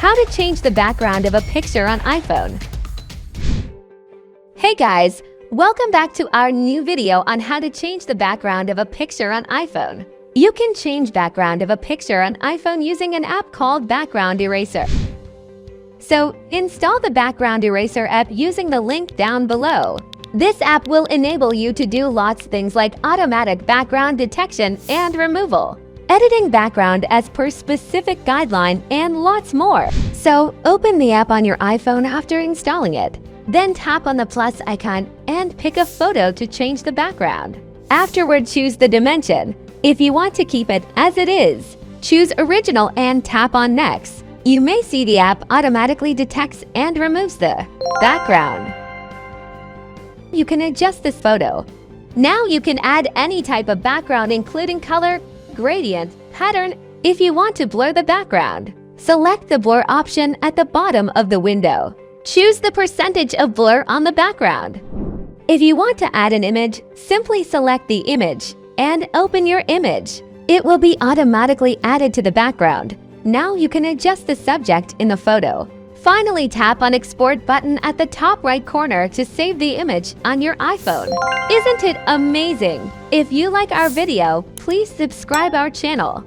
How to change the background of a picture on iPhone. Hey guys, welcome back to our new video on how to change the background of a picture on iPhone. You can change background of a picture on iPhone using an app called Background Eraser. So, install the Background Eraser app using the link down below. This app will enable you to do lots of things like automatic background detection and removal, editing background as per specific guideline, and lots more. So, open the app on your iPhone after installing it. Then tap on the plus icon and pick a photo to change the background. Afterward, choose the dimension. If you want to keep it as it is, choose Original and tap on Next. You may see the app automatically detects and removes the background. You can adjust this photo. Now you can add any type of background including color, gradient, pattern. If you want to blur the background, select the blur option at the bottom of the window. Choose the percentage of blur on the background. If you want to add an image, simply select the image and open your image. It will be automatically added to the background. Now you can adjust the subject in the photo. Finally, tap on Export button at the top right corner to save the image on your iPhone. Isn't it amazing? If you like our video, please subscribe our channel.